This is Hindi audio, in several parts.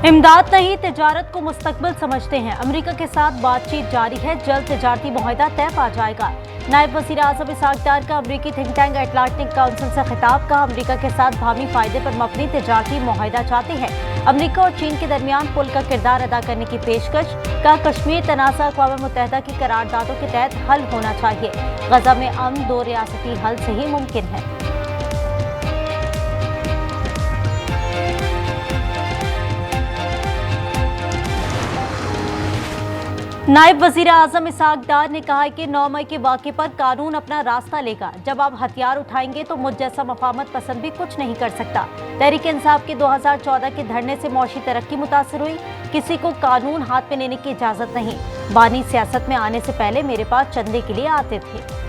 इमदाद नहीं, तिजारत को मुस्तकबिल समझते हैं। अमेरिका के साथ बातचीत जारी है, जल्द तिजारती मुआहिदा तय पा जाएगा। नायब वज़ीर आज़म इसहाक डार का अमरीकी थिंक टैंक अटलांटिक काउंसिल से खिताब। का अमरीका के साथ बाहमी फायदे पर मबनी तिजारती मुआहिदा चाहते हैं। अमरीका और चीन के दरमियान पुल का किरदार अदा करने की पेशकश। का कश्मीर तनाज़ा अक़वाम मुत्तहिदा की करारदादों के तहत हल होना चाहिए। गजा में अमन दो रियासती हल से ही मुमकिन है। नायब वज़ीर आज़म इसहाक डार ने कहा है कि 9 मई के वाक़े पर कानून अपना रास्ता लेगा। जब आप हथियार उठाएंगे तो मुझ जैसा मफामत पसंद भी कुछ नहीं कर सकता। तहरीक इंसाफ के 2014 के धरने से मौशी तरक्की मुतासर हुई। किसी को कानून हाथ में लेने की इजाज़त नहीं। बानी सियासत में आने से पहले मेरे पास चंदे के लिए आते थे।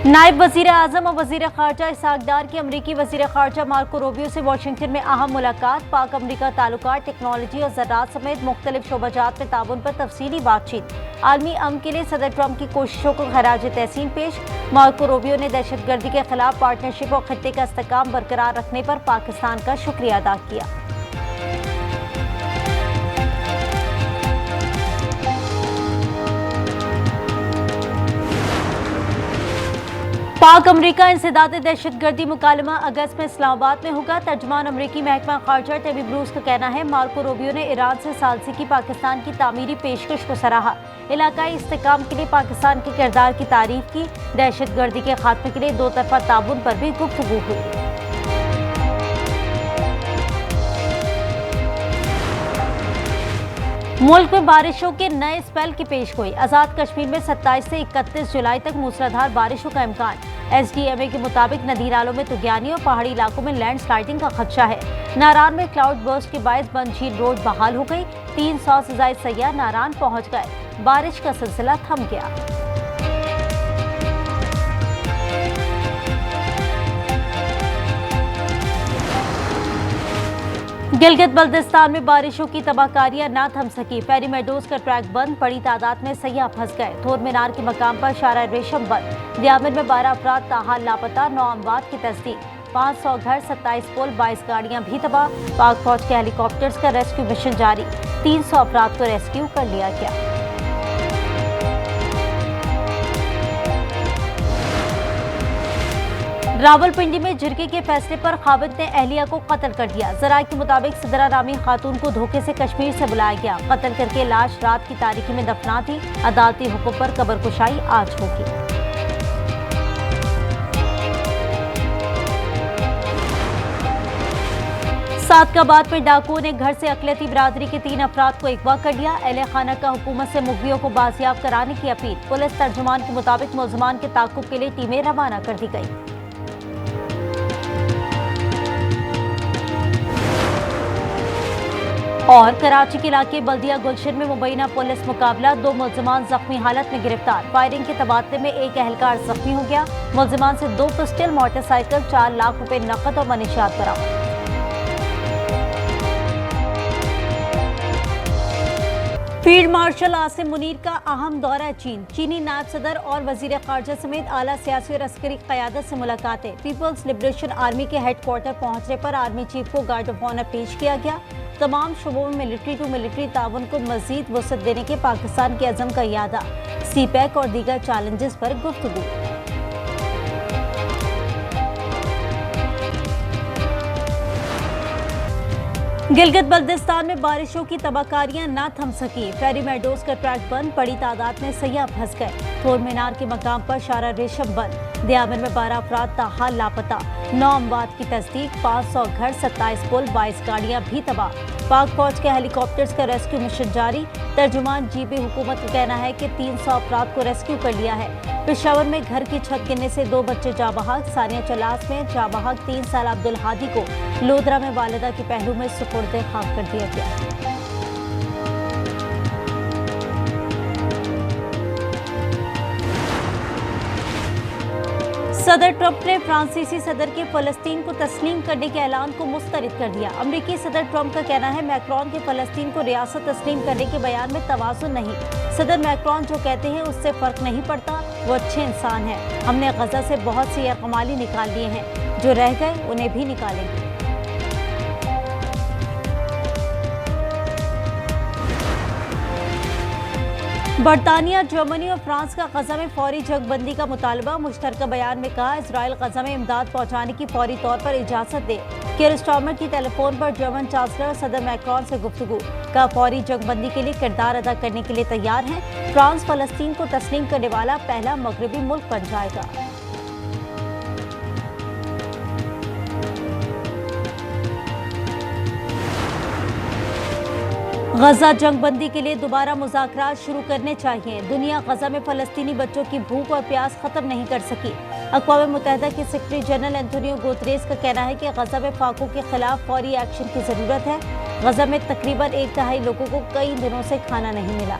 नायब वज़ीर आज़म और वज़ीर ख़ारजा इसहाक डार की अमरीकी वज़ीर ख़ारजा मार्को रूबियो से वाशिंगटन में अहम मुलाकात। पाक अमरीका ताल्लुकात, टेक्नोलॉजी और ज़राअत समेत मुख्तलिफ शोबाजात में ताउन पर तफसीली बातचीत। आलमी अमन के लिए सदर ट्रंप की कोशिशों को खराज तहसीन पेश। मार्को रूबियो ने दहशतगर्दी के खिलाफ पार्टनरशिप और खित्ते का इस्तेहकाम बरकरार रखने पर पाकिस्तान का शुक्रिया अदा किया। पाक अमरीका इंसदाद दहशतगर्दी मुकालमा अगस्त में इस्लामाबाद में होगा। तर्जमान अमरीकी महकमा खारजा टेबी ब्रूस का कहना है, मार्को रूबियो ने ईरान से सालसी की पाकिस्तान की तामीरी पेशकश को सराहा। इलाकाई इस्तेहकाम के लिए पाकिस्तान के किरदार की तारीफ की। दहशतगर्दी के खात्मे के लिए दो तरफा ताउन पर भी गुफ्तगू हुई। मुल्क में बारिशों के नए स्पेल की पेशगोई। आज़ाद कश्मीर में 27 से 31 जुलाई तक मूसलाधार बारिशों का इम्कान। SDMA के मुताबिक नदी नालों में तुगयानी और पहाड़ी इलाकों में लैंड स्लाइडिंग का खदशा है। नारान में क्लाउड बर्स्ट के बायस बंद झील रोड बहाल हो गई। 300 से ज़ायद सैयाह नारान पहुंच गए। बारिश का सिलसिला थम गया। गिलगित बल्तिस्तान में बारिशों की तबाहकारियां ना थम सकी। फेरी मेडोज का ट्रैक बंद, बड़ी तादाद में सैयाह फंस गए। थोर मीनार के मकाम पर शारा रेशम बंद। दियामिन में 12 अफराद ताहाल लापता, 9 अमवात की तस्दीक। 500 घर, 27 पुल, 22 गाड़ियां भी तबाह। पाक फौज के हेलीकॉप्टर्स का रेस्क्यू मिशन जारी। 300 अफराद को रेस्क्यू कर लिया गया। रावलपिंडी में झिरके के फैसले पर खाविद ने अहलिया को कत्ल कर दिया। ज़राए के मुताबिक सिदरा नामी खातून को धोखे से कश्मीर से बुलाया गया। कत्ल करके लाश रात की तारीकी में दफना थी। अदालती हुक्म पर कब्रकुशाई आज होगी। सादकाबाद में डाकुओं ने घर से अकलियती बिरादरी के 3 अफराद को अगवा कर लिया। अहले खाना का हुकूमत से मुग़वियों को बाजियाब कराने की अपील। पुलिस तर्जुमान के मुताबिक मुलजमान के ताक़ुब के लिए टीमें रवाना कर दी गई। और कराची के इलाके बल्दिया गुलशन में मुबैना पुलिस मुकाबला। 2 मुलजमान जख्मी हालत में गिरफ्तार। फायरिंग के तबादले में एक एहलकार जख्मी हो गया। मुलजमान से 2 पिस्टल, मोटरसाइकिल, 4 लाख रुपए नकद और मनीशियात बरामद। फील्ड मार्शल आसिम मुनीर का अहम दौरा चीन। चीनी नायब सदर और वजीर खारजा समेत आला सियासी और अस्करी क़यादत से मुलाकातें। पीपल्स लिबरेशन आर्मी के हेडक्वार्टर पहुंचने पर आर्मी चीफ को गार्ड ऑफ ऑनर पेश किया गया। तमाम शोबों में मिलिट्री टू मिलिट्री ताउन को मजीद वसअत देने के पाकिस्तान के अज़म का इयादा। CPEC और दीगर चैलेंजेस पर गुफ्तगू। गिलगित बल्तिस्तान में बारिशों की तबाहकारियां ना थम सकी। फेरी मेडोज का ट्रैक बंद, बड़ी तादाद में सैयाह फंस गए। थोर मीनार के मकाम पर शारा रेशम बंद। दियामिन में 12 अफराद ताहाल लापता, 9 अमवात की तस्दीक। 500 घर, 27 पुल, 22 गाड़ियां भी तबाह। पाक फौज के हेलीकॉप्टर्स का रेस्क्यू मिशन जारी। तर्जुमान GB हुकूमत का कहना है कि 300 अफराद को रेस्क्यू कर लिया है। पेशावर में घर की छत गिरने से 2 बच्चे जाबहाक। सानिया चलास में जाबहाक 3 साल अब्दुल हादी को लोधरा में वालिदा के पहलू में सुपुर्द खाक कर दिया गया। सदर ट्रंप ने फ्रांसीसी सदर के फ़लस्तीन को तस्लीम करने के ऐलान को मुस्तरद कर दिया। अमरीकी सदर ट्रंप का कहना है, मैक्रोन के फ़लस्तीन को रियासत तस्लीम करने के बयान में तवाज़ुन नहीं। सदर मैक्रोन जो कहते हैं उससे फ़र्क नहीं पड़ता। वो अच्छे इंसान हैं। हमने गजा से बहुत सी यरगमाली निकाल लिए हैं, जो रह गए उन्हें भी निकालेंगे। बरतानिया, जर्मनी और फ्रांस का गजा में फौरी जंगबंदी का मुतालबा। मुश्तरका बयान में कहा, इजराइल गजा में इमदाद पहुंचाने की फौरी तौर पर इजाजत दे। कीर स्टारमर की टेलीफोन पर जर्मन चांसलर सदर मैक्रोन से गुफ्तगू। का फौरी जंगबंदी के लिए किरदार अदा करने के लिए तैयार हैं। फ्रांस फलस्तीन को तस्लीम करने वाला पहला मगरबी मुल्क बन जाएगा। गजा जंगबंदी के लिए दोबारा मुज़ाकरात शुरू करने चाहिए। दुनिया गजा में फलस्तीनी बच्चों की भूख और प्यास खत्म नहीं कर सकी। अक़वाम मुत्तहिदा के सेक्रेटरी जनरल एंटोनियो गुतेरेस का कहना है कि गजा में फाकों के खिलाफ फौरी एक्शन की जरूरत है। गजा में तकरीबन 1/2 लोगों को कई दिनों से खाना नहीं मिला।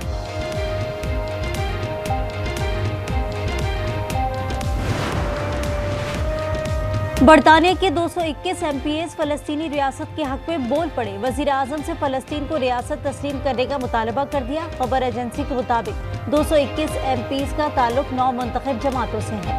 बरतानिया के 221 MPs फलस्तीनी रियासत के हक में बोल पड़े। वजीर आजम से फलस्तीन को रियासत तस्लीम करने का मुतालबा कर दिया। खबर एजेंसी के मुताबिक 221 MPs का ताल्लुक 9 मुंतखब जमातों से है।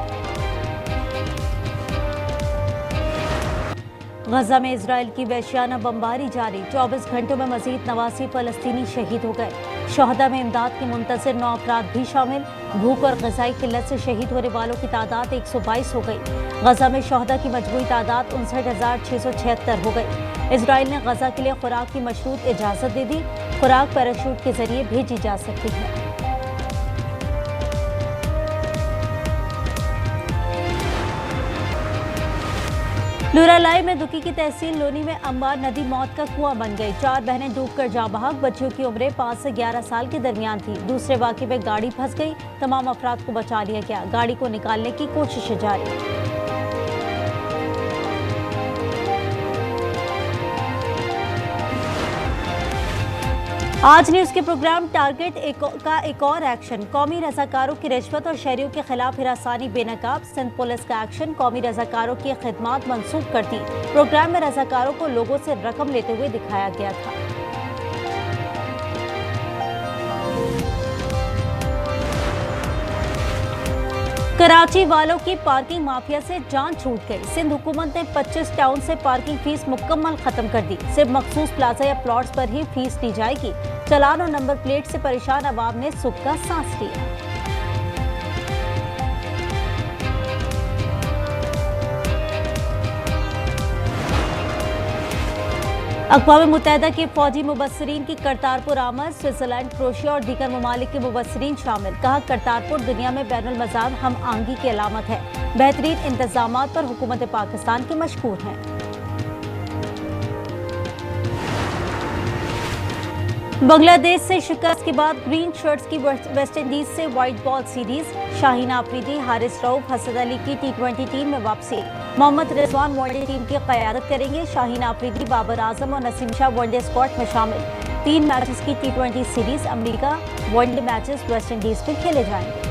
गजा में इजराइल की वहशियाना बमबारी जारी। 24 घंटों में मजीद 89 फलस्तीनी शहीद हो गए। शहदा में इमदाद के मुंतज़िर 9 अफराद भी शामिल। भूख और ग़िज़ाई किल्लत से शहीद होने वालों की तादाद 122 हो गई। गजा में शहदा की मजमूई तादाद 59,676 हो गई। इजराइल ने गजा के लिए खुराक की मशरूत इजाज़त दे दी। खुराक पैराशूट के जरिए भेजी जा सकती है। लुरालाई में दुकी की तहसील लोनी में अंबार नदी मौत का कुआं बन गई। 4 बहनें डूबकर जाँ बहक। बच्चियों की उम्रें 5 से 11 साल के दरमियान थी। दूसरे वाक़े में गाड़ी फंस गई। तमाम अफराद को बचा लिया गया। गाड़ी को निकालने की कोशिश जारी। आज न्यूज़ के प्रोग्राम टारगेट का एक और एक्शन। कौमी रजाकारों की रिश्वत और शहरियों के खिलाफ हिरासानी बेनकाब। सिंध पुलिस का एक्शन। कौमी रजाकारों की खिदमात मंसूख कर दी। प्रोग्राम में रजाकारों को लोगों से रकम लेते हुए दिखाया गया था। कराची वालों की पार्किंग माफिया से जान छूट गई। सिंध हुकूमत ने 25 टाउन से पार्किंग फीस मुकम्मल खत्म कर दी। सिर्फ मखसूस प्लाजा या प्लॉट्स पर ही फीस ली जाएगी। चालान और नंबर प्लेट से परेशान अवाम ने सुख का सांस लिया। अक़वाम मुत्तहिदा के फौजी मुबस्सिरीन की करतारपुर आमद। स्विट्जरलैंड, क्रोएशिया और दीगर ममालिक के मुबस्सिरीन शामिल। कहा, करतारपुर दुनिया में बैनुल मज़ाब हम आहंगी की अलामत है। बेहतरीन इंतजामात पर हुकूमत पाकिस्तान की मशकूर है। बांग्लादेश से शिकस्त के बाद ग्रीन शर्ट्स की वेस्ट इंडीज से white ball series. Shaheen Afridi, Haris Rauf, Hasan Ali की T20 टीम में वापसी। मोहम्मद रिजवान वनडे टीम की क़यादत करेंगे। शाहीन आफरीदी, बाबर आजम और नसीम शाह वनडे स्क्वाड में शामिल। 3 मैचेस की T20 series. America one day matches West Indies में खेले जाएंगे।